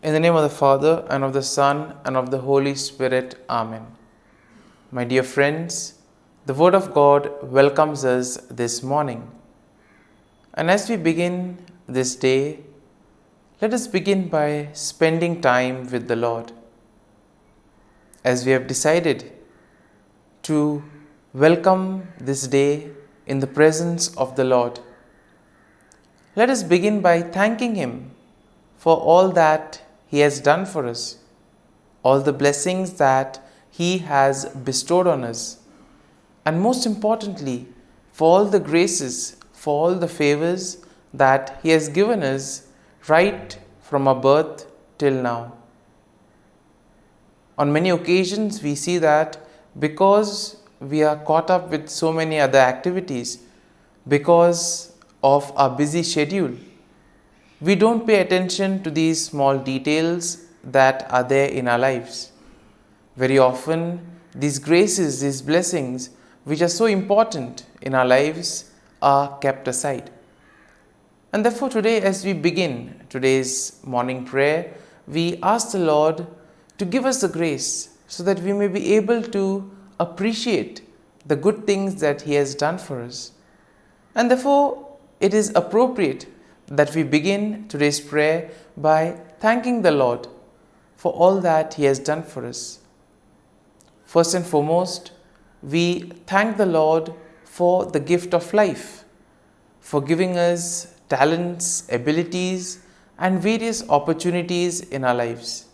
In the name of the Father, and of the Son, and of the Holy Spirit. Amen. My dear friends, the Word of God welcomes us this morning. And as we begin this day, let us begin by spending time with the Lord. As we have decided to welcome this day in the presence of the Lord, let us begin by thanking Him for all that He has done for us, all the blessings that He has bestowed on us, and most importantly, for all the graces, for all the favors that He has given us right from our birth till now. On many occasions, we see that because we are caught up with so many other activities, because of our busy schedule, we don't pay attention to these small details that are there in our lives. Very often, these graces, these blessings, which are so important in our lives, are kept aside. And therefore today, as we begin today's morning prayer, we ask the Lord to give us the grace so that we may be able to appreciate the good things that He has done for us. And therefore, it is appropriate that we begin today's prayer by thanking the Lord for all that He has done for us. First and foremost, we thank the Lord for the gift of life, for giving us talents, abilities, and various opportunities in our lives.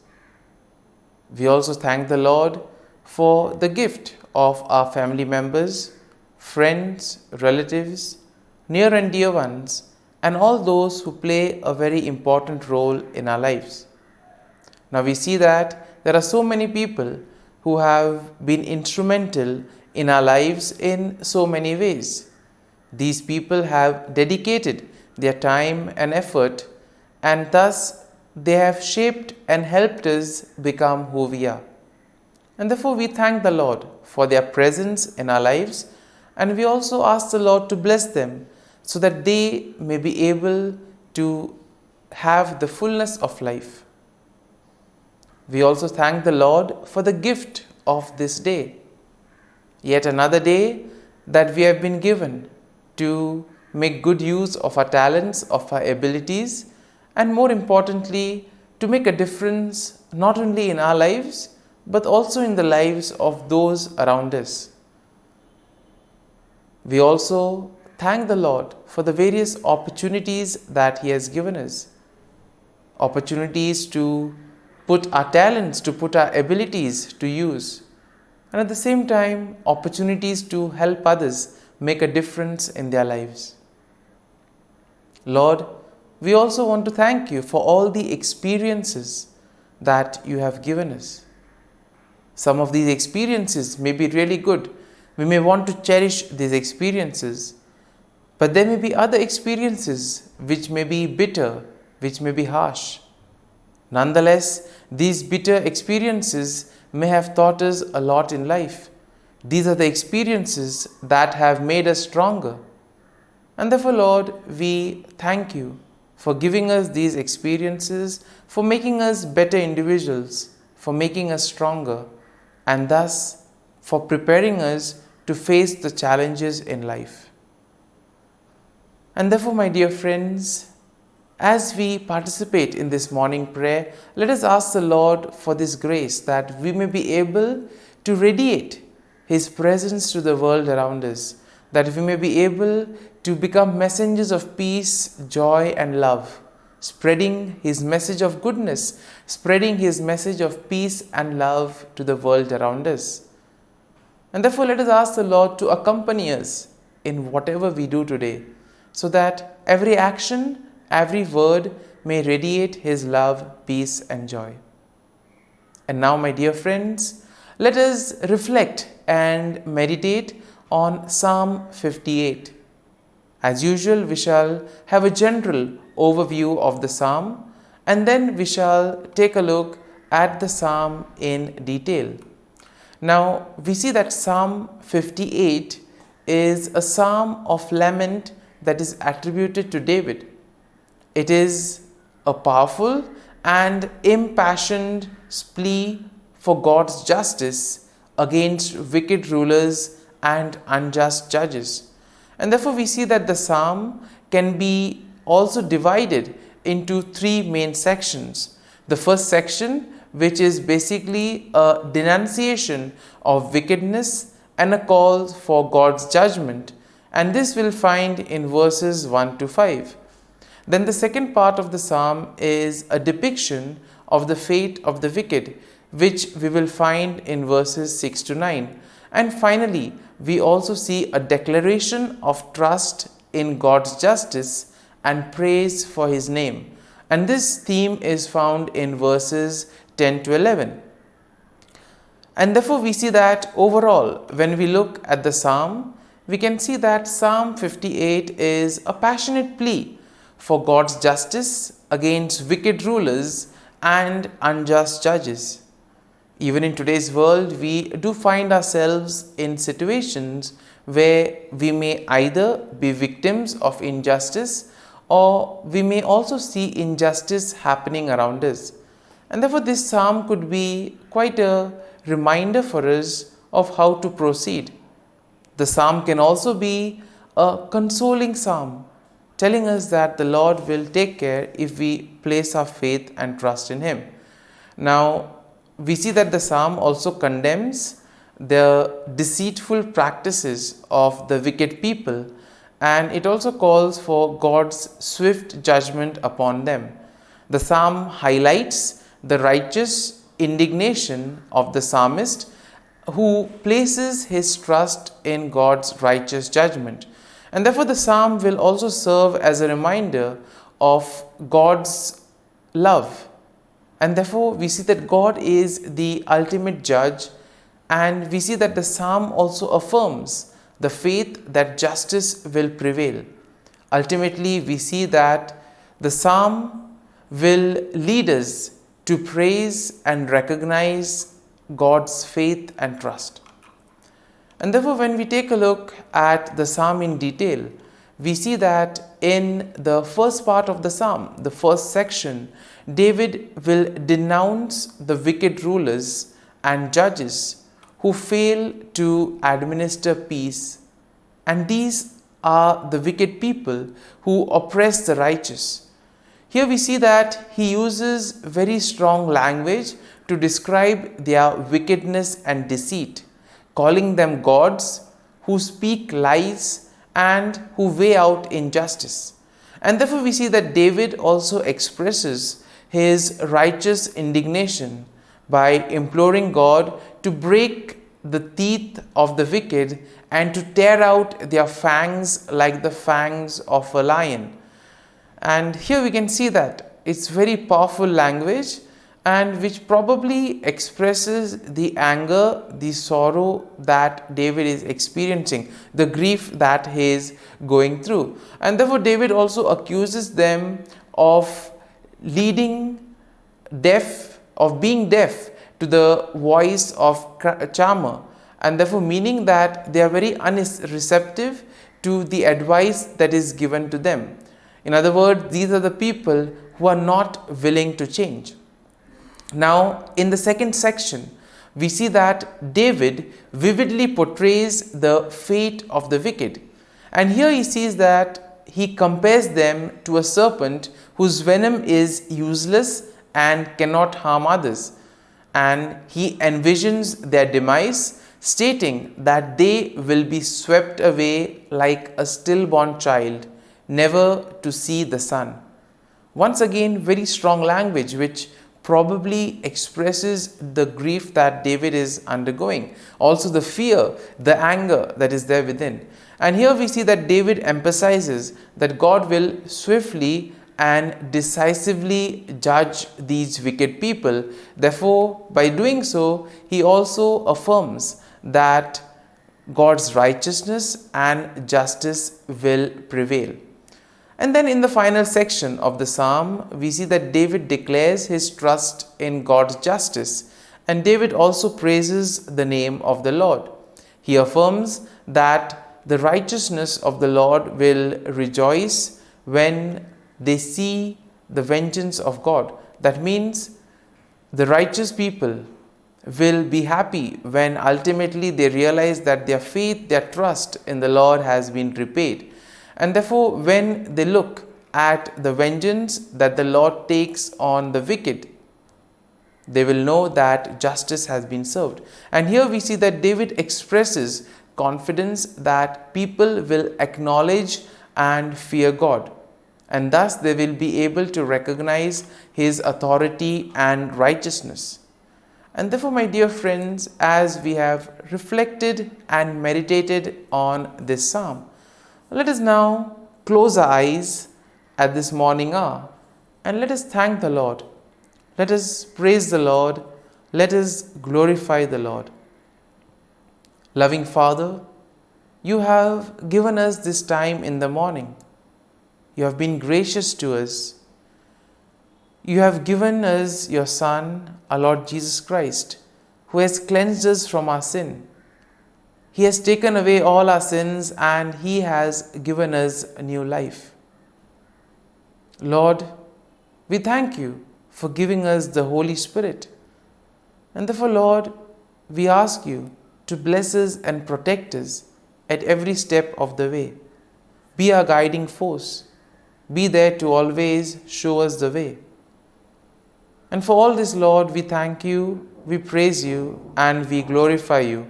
We also thank the Lord for the gift of our family members, friends, relatives, near and dear ones, and all those who play a very important role in our lives. Now we see that there are so many people who have been instrumental in our lives in so many ways. These people have dedicated their time and effort, and thus they have shaped and helped us become who we are. And therefore we thank the Lord for their presence in our lives, and we also ask the Lord to bless them so that they may be able to have the fullness of life. We also thank the Lord for the gift of this day, yet another day that we have been given to make good use of our talents, of our abilities, and more importantly, to make a difference not only in our lives, but also in the lives of those around us. We also thank the Lord for the various opportunities that He has given us. Opportunities to put our talents, to put our abilities to use. And at the same time, opportunities to help others make a difference in their lives. Lord, we also want to thank You for all the experiences that You have given us. Some of these experiences may be really good. We may want to cherish these experiences. But there may be other experiences which may be bitter, which may be harsh. Nonetheless, these bitter experiences may have taught us a lot in life. These are the experiences that have made us stronger. And therefore, Lord, we thank You for giving us these experiences, for making us better individuals, for making us stronger, and thus for preparing us to face the challenges in life. And therefore, my dear friends, as we participate in this morning prayer, let us ask the Lord for this grace that we may be able to radiate His presence to the world around us, that we may be able to become messengers of peace, joy, and love, spreading His message of goodness, spreading His message of peace and love to the world around us. And therefore, let us ask the Lord to accompany us in whatever we do today, so that every action, every word may radiate His love, peace, and joy. And now, my dear friends, let us reflect and meditate on Psalm 58. As usual, we shall have a general overview of the psalm, and then we shall take a look at the psalm in detail. Now, we see that Psalm 58 is a psalm of lament that is attributed to David. It is a powerful and impassioned plea for God's justice against wicked rulers and unjust judges. And therefore we see that the psalm can be also divided into three main sections. The first section, which is basically a denunciation of wickedness and a call for God's judgment, and this we'll find in verses 1 to 5. Then the second part of the psalm is a depiction of the fate of the wicked, which we will find in verses 6 to 9. And finally, we also see a declaration of trust in God's justice and praise for His name. And this theme is found in verses 10 to 11. And therefore we see that overall, when we look at the psalm, we can see that Psalm 58 is a passionate plea for God's justice against wicked rulers and unjust judges. Even in today's world, we do find ourselves in situations where we may either be victims of injustice or we may also see injustice happening around us. And therefore this psalm could be quite a reminder for us of how to proceed. The psalm can also be a consoling psalm, telling us that the Lord will take care if we place our faith and trust in Him. Now, we see that the psalm also condemns the deceitful practices of the wicked people, and it also calls for God's swift judgment upon them. The psalm highlights the righteous indignation of the psalmist, who places his trust in God's righteous judgment. And therefore the psalm will also serve as a reminder of God's love. And therefore we see that God is the ultimate judge, and we see that the psalm also affirms the faith that justice will prevail. Ultimately we see that the psalm will lead us to praise and recognize God's faith and trust. And therefore when we take a look at the psalm in detail, we see that in the first part of the psalm, the first section, David will denounce the wicked rulers and judges who fail to administer peace. And these are the wicked people who oppress the righteous. Here we see that he uses very strong language to describe their wickedness and deceit, calling them gods who speak lies and who weigh out injustice. And therefore we see that David also expresses his righteous indignation by imploring God to break the teeth of the wicked and to tear out their fangs like the fangs of a lion. And here we can see that it's very powerful language, and which probably expresses the anger, the sorrow that David is experiencing, the grief that he is going through. And therefore David also accuses them of being deaf to the voice of charmer, and therefore meaning that they are very unreceptive to the advice that is given to them. In other words, these are the people who are not willing to change. Now, in the second section, we see that David vividly portrays the fate of the wicked. And here he sees that he compares them to a serpent whose venom is useless and cannot harm others. And he envisions their demise, stating that they will be swept away like a stillborn child, never to see the sun. Once again, very strong language which probably expresses the grief that David is undergoing, also the fear, the anger that is there within. And here we see that David emphasizes that God will swiftly and decisively judge these wicked people. Therefore, by doing so, he also affirms that God's righteousness and justice will prevail. And then in the final section of the psalm, we see that David declares his trust in God's justice, and David also praises the name of the Lord. He affirms that the righteousness of the Lord will rejoice when they see the vengeance of God, That means the righteous people will be happy when ultimately they realize that their faith, their trust in the Lord has been repaid. And therefore, when they look at the vengeance that the Lord takes on the wicked, they will know that justice has been served. And here we see that David expresses confidence that people will acknowledge and fear God, and thus they will be able to recognize His authority and righteousness. And therefore, my dear friends, as we have reflected and meditated on this psalm, let us now close our eyes at this morning hour and let us thank the Lord. Let us praise the Lord. Let us glorify the Lord. Loving Father, you have given us this time in the morning. You have been gracious to us. You have given us your Son, our Lord Jesus Christ, who has cleansed us from our sin. He has taken away all our sins and He has given us a new life. Lord, we thank you for giving us the Holy Spirit. And therefore, Lord, we ask you to bless us and protect us at every step of the way. Be our guiding force. Be there to always show us the way. And for all this, Lord, we thank you, we praise you, and we glorify you.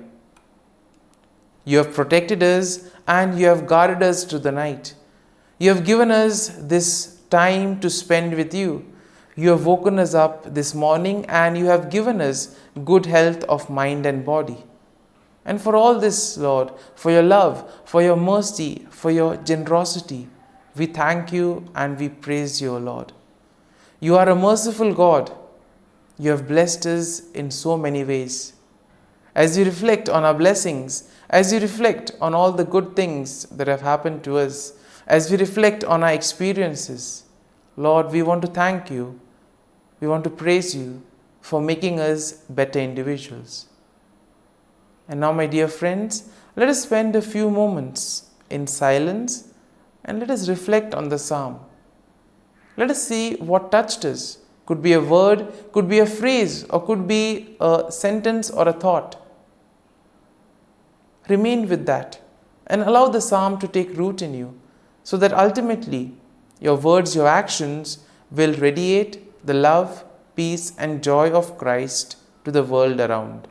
You have protected us and you have guarded us through the night. You have given us this time to spend with you. You have woken us up this morning and you have given us good health of mind and body. And for all this, Lord, for your love, for your mercy, for your generosity, we thank you and we praise you, Lord. You are a merciful God. You have blessed us in so many ways. As we reflect on our blessings, as we reflect on all the good things that have happened to us, as we reflect on our experiences, Lord, we want to thank you. We want to praise you for making us better individuals. And now, my dear friends, let us spend a few moments in silence and let us reflect on the psalm. Let us see what touched us. Could be a word, could be a phrase, or could be a sentence or a thought. Remain with that and allow the psalm to take root in you so that ultimately your words, your actions will radiate the love, peace, and joy of Christ to the world around.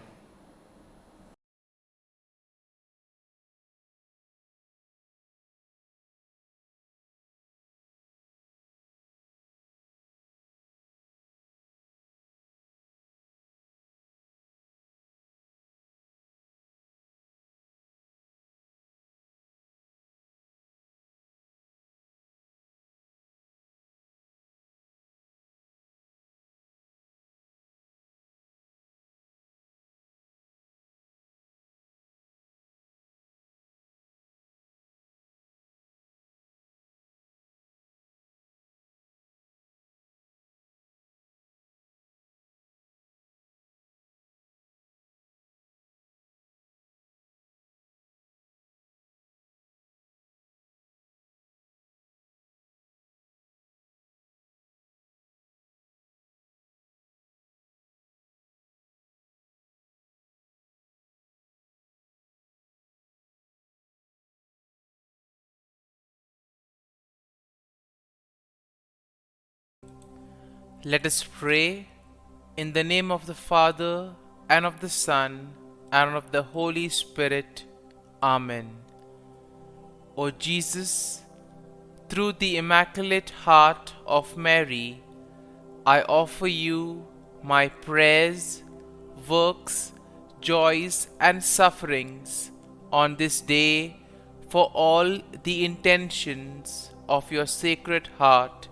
Let us pray in the name of the Father, and of the Son, and of the Holy Spirit. Amen. O Jesus, through the Immaculate Heart of Mary, I offer you my prayers, works, joys, and sufferings on this day for all the intentions of your Sacred Heart,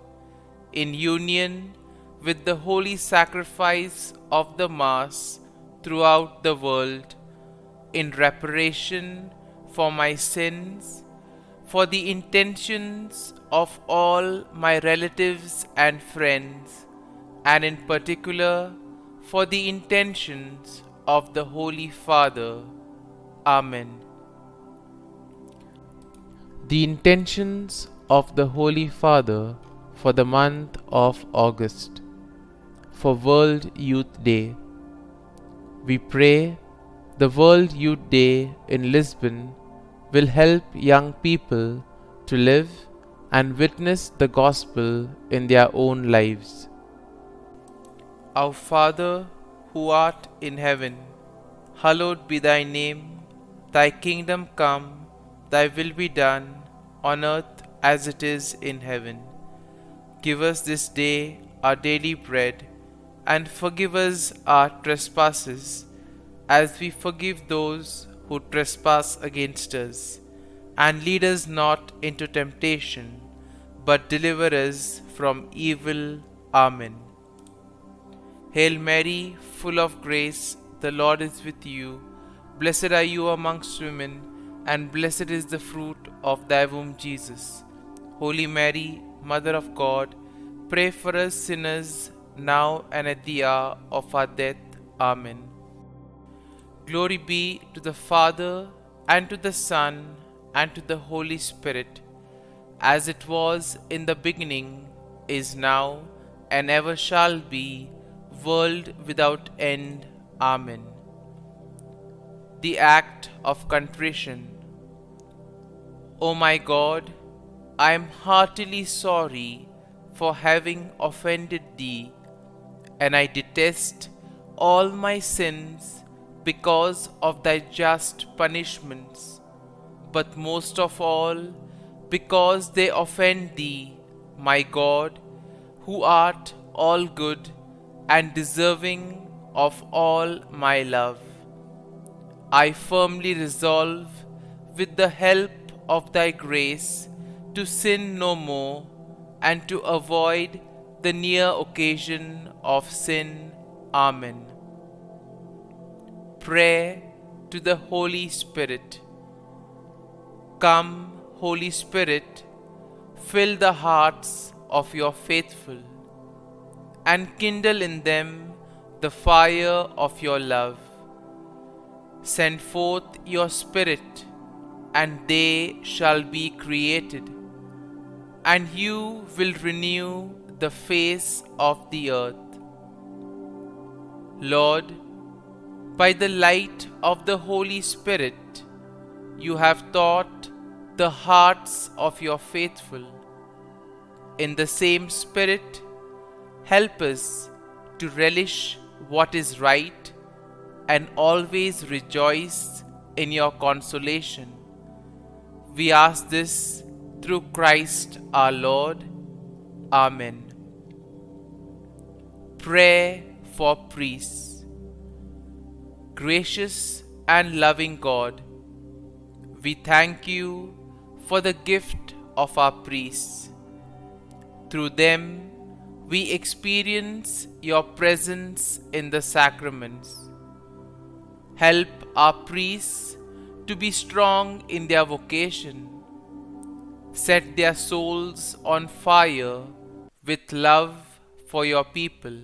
in union with the holy sacrifice of the Mass throughout the world, in reparation for my sins, for the intentions of all my relatives and friends, and in particular for the intentions of the Holy Father. Amen. The intentions of the Holy Father for the month of August. for World Youth Day. We pray the World Youth Day in Lisbon will help young people to live and witness the gospel in their own lives. Our Father, who art in heaven, hallowed be thy name. Thy kingdom come, thy will be done, on earth as it is in heaven. Give us this day our daily bread, and forgive us our trespasses, as we forgive those who trespass against us. And lead us not into temptation, but deliver us from evil. Amen. Hail Mary, full of grace, the Lord is with you. Blessed are you amongst women, and blessed is the fruit of thy womb, Jesus. Holy Mary, Mother of God, pray for us sinners, now and at the hour of our death. Amen. Glory be to the Father, and to the Son, and to the Holy Spirit, as it was in the beginning, is now, and ever shall be, world without end. Amen. The Act of Contrition. O my God, I am heartily sorry for having offended Thee, and I detest all my sins because of Thy just punishments, but most of all because they offend Thee, my God, who art all good and deserving of all my love. I firmly resolve, with the help of Thy grace, to sin no more, and to avoid the near occasion of sin. Amen. Prayer to the Holy Spirit. Come, Holy Spirit, fill the hearts of your faithful, and kindle in them the fire of your love. Send forth your Spirit, and they shall be created, and you will renew the face of the earth. Lord, by the light of the Holy Spirit, you have taught the hearts of your faithful. In the same Spirit, help us to relish what is right and always rejoice in your consolation. We ask this through Christ our Lord. Amen. Prayer for priests. Gracious and loving God, we thank you for the gift of our priests. Through them, we experience your presence in the sacraments. Help our priests to be strong in their vocation. Set their souls on fire with love for your people.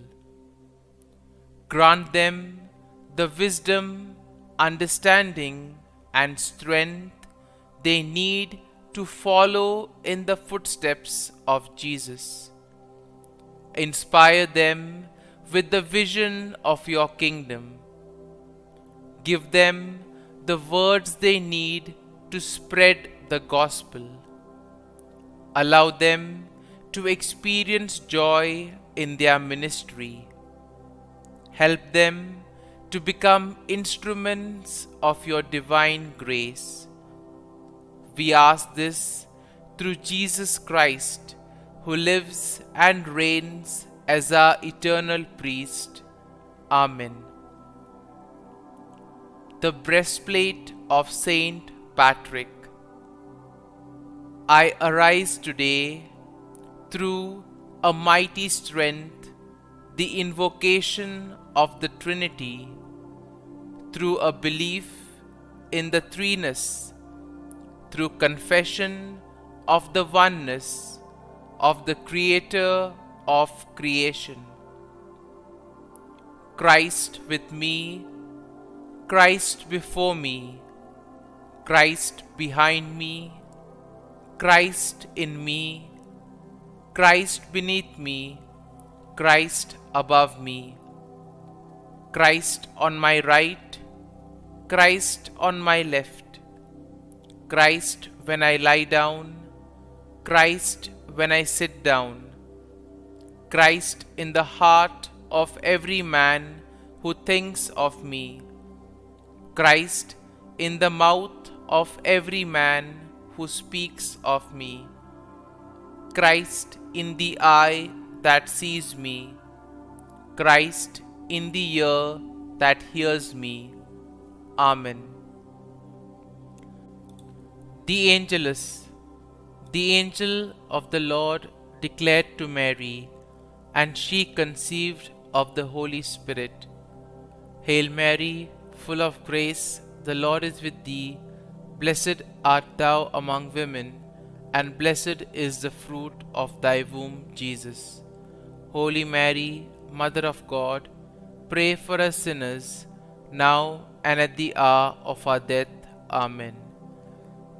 Grant them the wisdom, understanding, and strength they need to follow in the footsteps of Jesus. Inspire them with the vision of your kingdom. Give them the words they need to spread the gospel. Allow them to experience joy in their ministry. Help them to become instruments of your divine grace. We ask this through Jesus Christ, who lives and reigns as our eternal priest. Amen. The breastplate of Saint Patrick. I arise today through a mighty strength, the invocation of the Trinity, through a belief in the threeness, through confession of the oneness of the Creator of creation. Christ with me, Christ before me, Christ behind me, Christ in me, Christ beneath me, Christ above me, Christ on my right, Christ on my left, Christ when I lie down, Christ when I sit down, Christ in the heart of every man who thinks of me, Christ in the mouth of every man who speaks of me, Christ in the eye that sees me, Christ in the ear that hears me. Amen. The Angelus. The angel of the Lord declared to Mary, and she conceived of the Holy Spirit. Hail Mary, full of grace, the Lord is with thee. Blessed art thou among women, and blessed is the fruit of thy womb, Jesus. Holy Mary, Mother of God, pray for us sinners, now and at the hour of our death. Amen.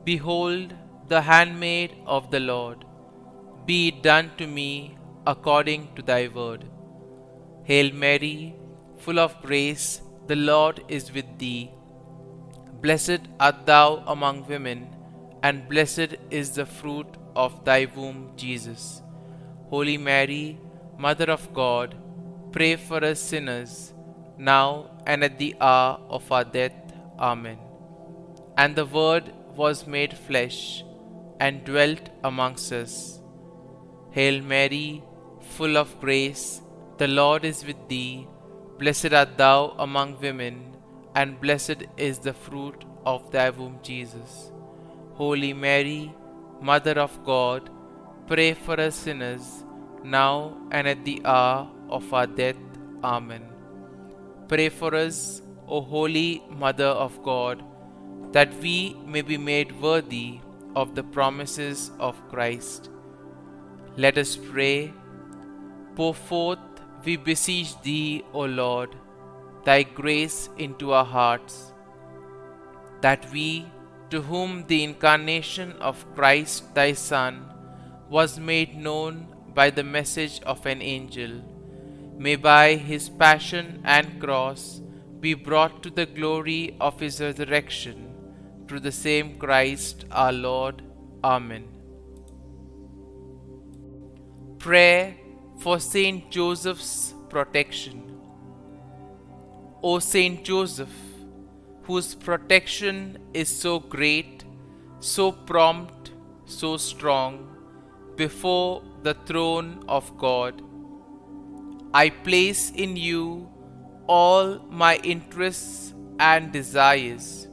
Behold, the handmaid of the Lord, be it done to me according to thy word. Hail Mary, full of grace, the Lord is with thee. Blessed art thou among women, and blessed is the fruit of thy womb, Jesus. Holy Mary, Mother of God, pray for us sinners, now and at the hour of our death. Amen. And the Word was made flesh, and dwelt amongst us. Hail Mary, full of grace, the Lord is with thee. Blessed art thou among women, and blessed is the fruit of thy womb, Jesus. Holy Mary, Mother of God, pray for us sinners, now and at the hour of our death. Amen. Pray for us, O Holy Mother of God, that we may be made worthy of the promises of Christ. Let us pray. Pour forth, we beseech thee, O Lord, thy grace into our hearts, that we, to whom the incarnation of Christ thy Son was made known by the message of an angel, may by his passion and cross be brought to the glory of his resurrection, through the same Christ our Lord. Amen. Prayer for Saint Joseph's protection. O Saint Joseph, whose protection is so great, so prompt, so strong, before the throne of God, I place in you all my interests and desires.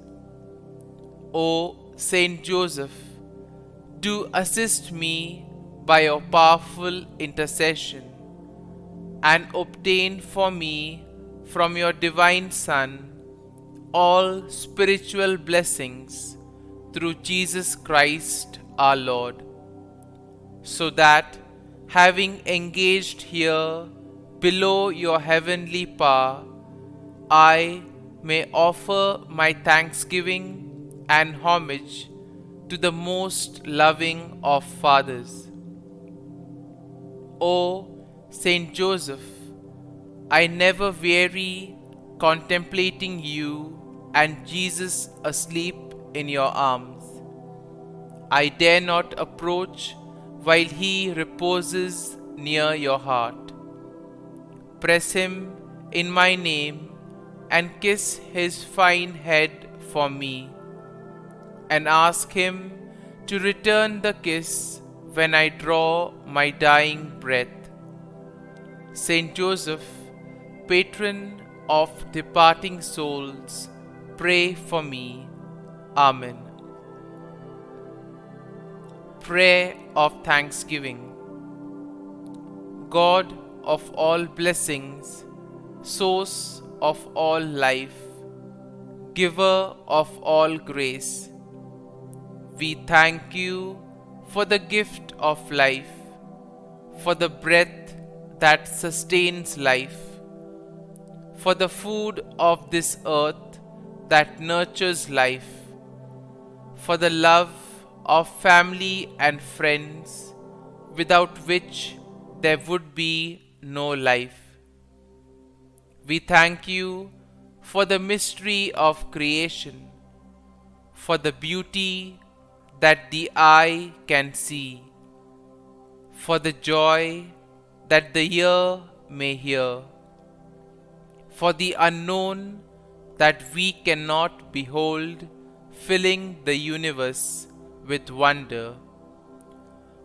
O Saint Joseph, do assist me by your powerful intercession, and obtain for me from your divine Son all spiritual blessings through Jesus Christ our Lord, so that, having engaged here below your heavenly power, I may offer my thanksgiving and homage to the most loving of fathers. O Saint Joseph, I never weary contemplating you and Jesus asleep in your arms. I dare not approach while he reposes near your heart. Press him in my name and kiss his fine head for me, and ask him to return the kiss when I draw my dying breath. Saint Joseph, patron of departing souls, pray for me. Amen. Prayer of Thanksgiving. God of all blessings, source of all life, giver of all grace, we thank you for the gift of life, for the breath that sustains life, for the food of this earth that nurtures life, for the love of family and friends, without which there would be no life. We thank you for the mystery of creation, for the beauty that the eye can see, for the joy that the ear may hear, for the unknown that we cannot behold, filling the universe with wonder,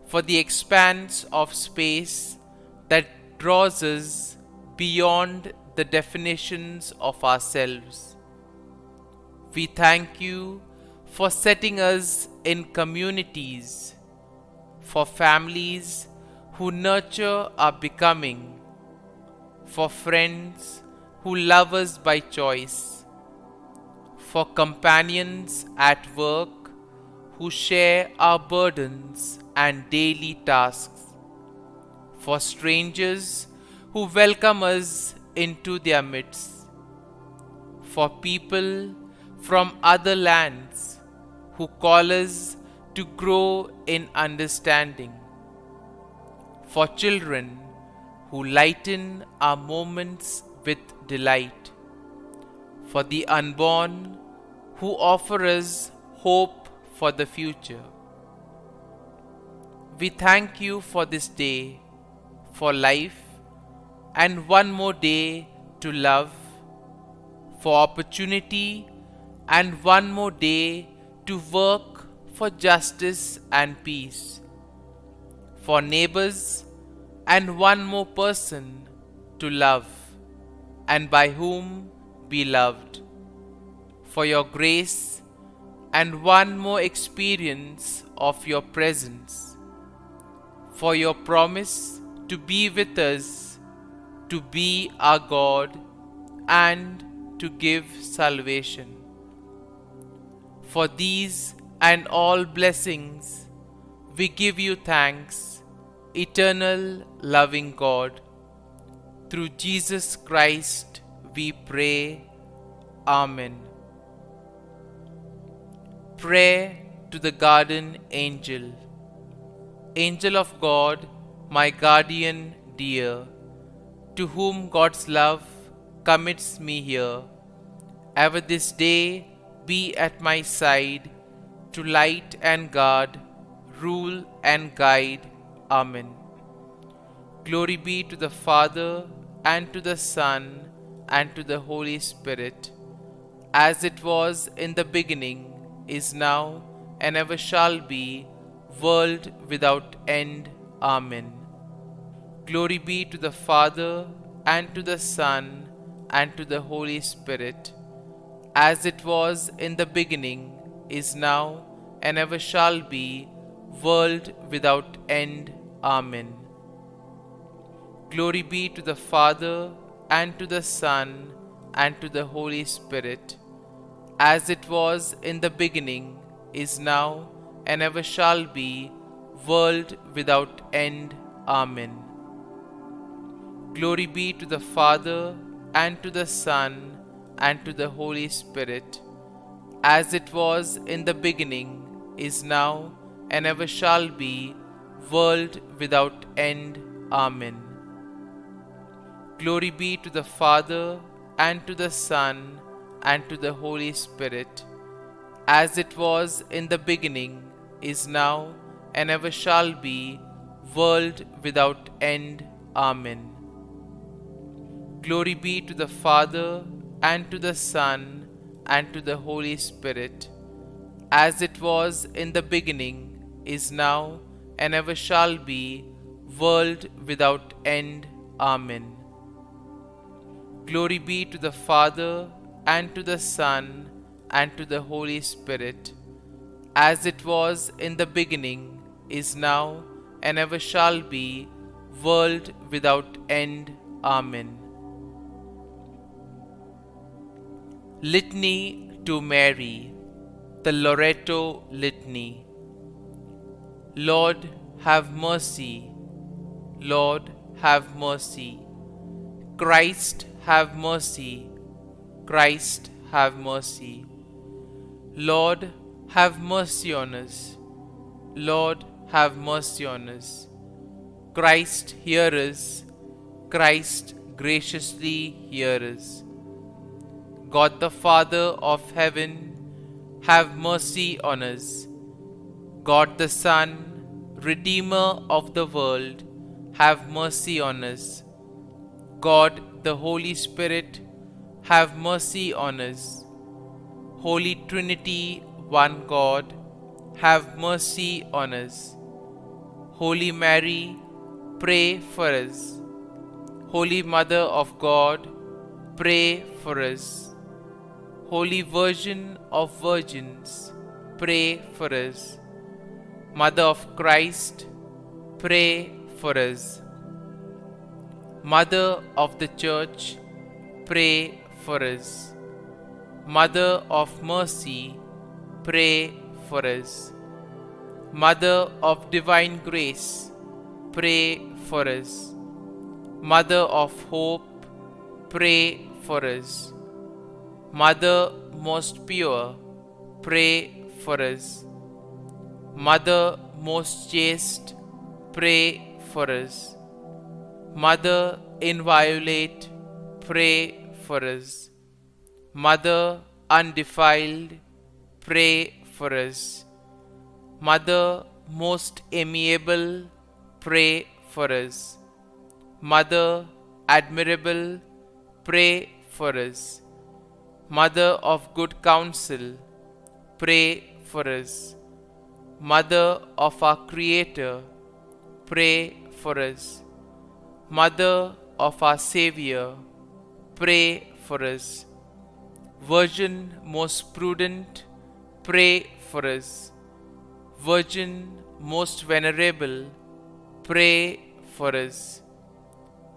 for the expanse of space that draws us beyond the definitions of ourselves. We thank you for setting us in communities, for families who nurture our becoming, for friends who love us by choice, for companions at work who share our burdens and daily tasks, for strangers who welcome us into their midst, for people from other lands who call us to grow in understanding, for children who lighten our moments with delight, for the unborn who offer us hope for the future. We thank you for this day, for life, and one more day to love, for opportunity, and one more day to work for justice and peace, for neighbors, and one more person to love, and by whom be loved, for your grace, and one more experience of your presence, for your promise to be with us, to be our God, and to give salvation. For these and all blessings, we give you thanks, eternal loving God. Through Jesus Christ we pray. Amen. Prayer to the Guardian Angel. Angel of God, my guardian dear, to whom God's love commits me here, ever this day be at my side, to light and guard, rule and guide. Amen. Glory be to the Father, and to the Son, and to the Holy Spirit, as it was in the beginning, is now, and ever shall be, world without end. Amen. Glory be to the Father, and to the Son, and to the Holy Spirit, as it was in the beginning, is now, and ever shall be, world without end. Amen. Glory be to the Father, and to the Son, and to the Holy Spirit, as it was in the beginning, is now, and ever shall be, world without end. Amen. Glory be to the Father, and to the Son, and to the Holy Spirit, as it was in the beginning, is now, and ever shall be, world without end. Amen. Glory be to the Father, and to the Son, and to the Holy Spirit, as it was in the beginning, is now, and ever shall be, world without end. Amen. Glory be to the Father, and to the Son, and to the Holy Spirit, as it was in the beginning, is now, and ever shall be, world without end. Amen. Glory be to the Father, and to the Son, and to the Holy Spirit, as it was in the beginning, is now, and ever shall be, world without end. Amen. Litany to Mary, the Loreto Litany. Lord, have mercy. Lord, have mercy. Christ, have mercy. Christ, have mercy. Lord, have mercy on us. Lord, have mercy on us. Christ, hear us. Christ, graciously hear us. God the Father of heaven, have mercy on us. God the Son, Redeemer of the world, have mercy on us. God the Holy Spirit, have mercy on us. Holy Trinity, one God, have mercy on us. Holy Mary, pray for us. Holy Mother of God, pray for us. Holy Virgin of Virgins, pray for us. Mother of Christ, pray for us. Mother of the Church, pray for us. Mother of Mercy, pray for us. Mother of Divine Grace, pray for us. Mother of Hope, pray for us. Mother most pure, pray for us. Mother most chaste, pray for us. Mother inviolate, pray for us. Mother undefiled, pray for us. Mother most amiable, pray for us. Mother admirable, pray for us. Mother of good counsel, pray for us. Mother of our Creator, pray for us. Mother of our Savior, pray for us. Virgin most prudent, pray for us. Virgin most venerable, pray for us.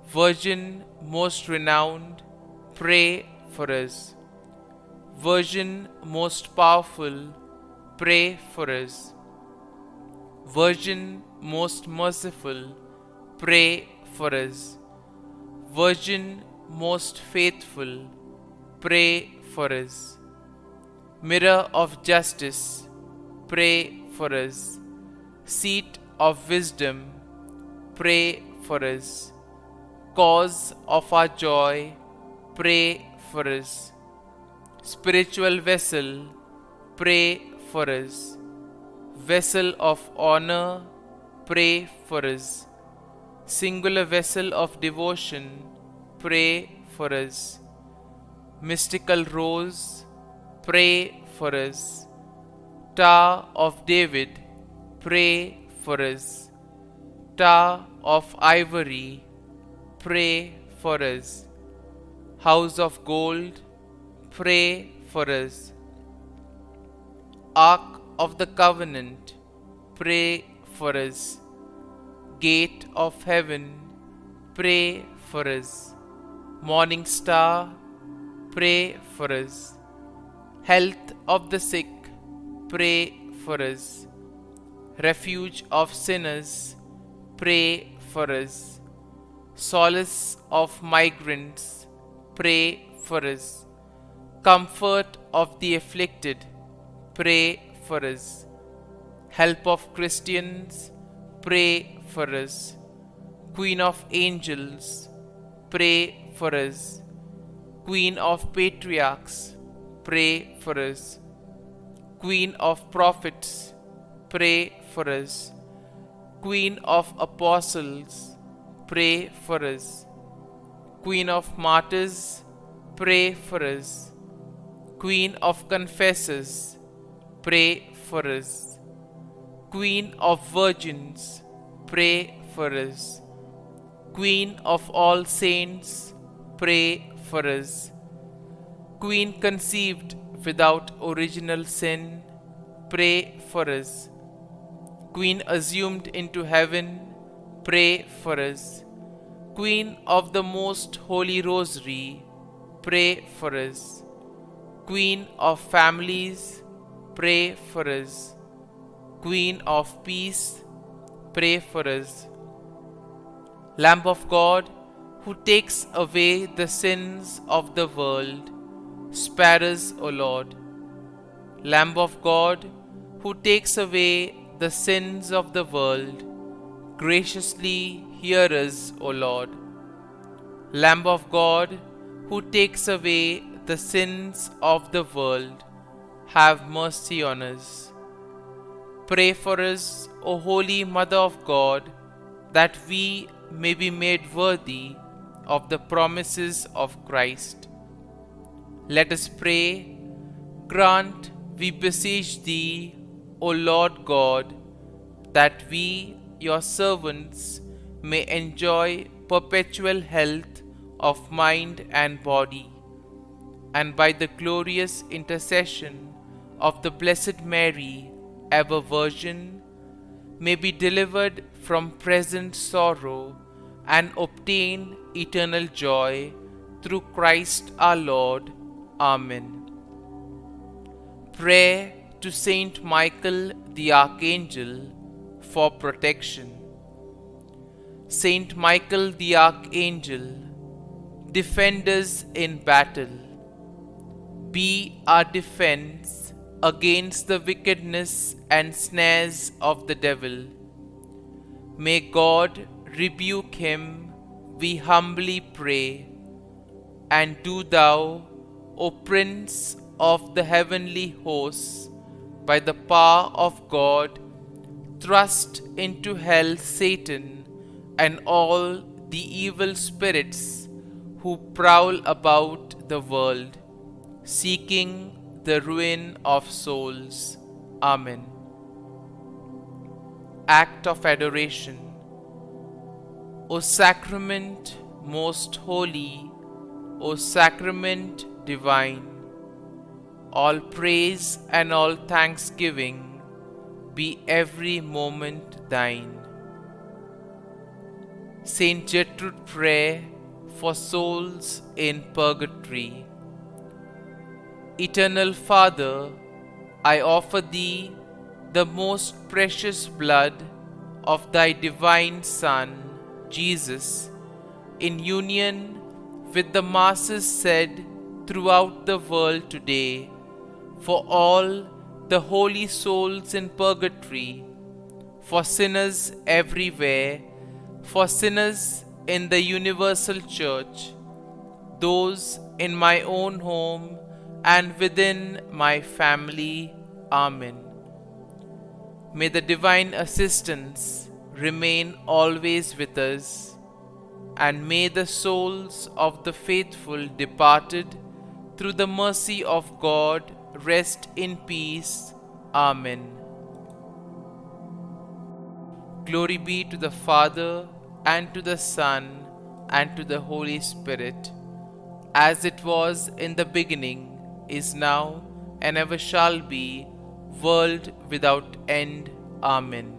Virgin most renowned, pray for us. Virgin most powerful, pray for us. Virgin most merciful, pray for us. Virgin most faithful, pray for us. Mirror of justice, pray for us. Seat of wisdom, pray for us. Cause of our joy, pray for us. Spiritual vessel, pray for us. Vessel of honor, pray for us. Singular vessel of devotion, pray for us. Mystical rose, pray for us. Tower of David, pray for us. Tower of ivory, pray for us. House of gold, pray for us. Ark of the covenant, pray for us. Gate of heaven, pray for us. Morning star, pray for us. Health of the sick, pray for us. Refuge of sinners, pray for us. Solace of migrants, pray for us. Comfort of the afflicted, pray for us. Help of Christians, pray for us. Queen of angels, pray for us. Queen of patriarchs, pray for us. Queen of prophets, pray for us. Queen of apostles, pray for us. Queen of martyrs, pray for us. Queen of confessors, pray for us. Queen of virgins, pray for us. Queen of all saints, pray for us. Queen conceived without original sin, pray for us. Queen assumed into heaven, pray for us. Queen of the most holy rosary, pray for us. Queen of families, pray for us. Queen of peace, pray for us. Lamb of God, who takes away the sins of the world, spare us, O Lord. Lamb of God, who takes away the sins of the world, graciously hear us, O Lord. Lamb of God, who takes away the sins of the world, have mercy on us. Pray for us, O Holy Mother of God, that we may be made worthy of the promises of Christ. Let us pray. Grant, we beseech Thee, O Lord God, that we, Your servants, may enjoy perpetual health of mind and body, and by the glorious intercession of the Blessed Mary, ever Virgin, may be delivered from present sorrow and obtain eternal joy through Christ our Lord. Amen. Prayer to Saint Michael the Archangel for protection. Saint Michael the Archangel, defend us in battle. Be our defense against the wickedness and snares of the devil. May God rebuke him, we humbly pray. And do Thou, O Prince of the heavenly hosts, by the power of God, thrust into hell Satan and all the evil spirits who prowl about the world, seeking the ruin of souls. Amen. Act of Adoration. O Sacrament most holy, O Sacrament divine, all praise and all thanksgiving be every moment Thine. Saint Gertrude Prayer for souls in purgatory. Eternal Father, I offer Thee the most precious blood of Thy divine Son, Jesus, in union with the masses said throughout the world today, for all the holy souls in purgatory, for sinners everywhere, for sinners in the universal church, those in my own home and within my family. Amen. May the divine assistance remain always with us, and may the souls of the faithful departed through the mercy of God rest in peace. Amen. Glory be to the Father, and to the Son, and to the Holy Spirit, as it was in the beginning, is now, and ever shall be, world without end. Amen.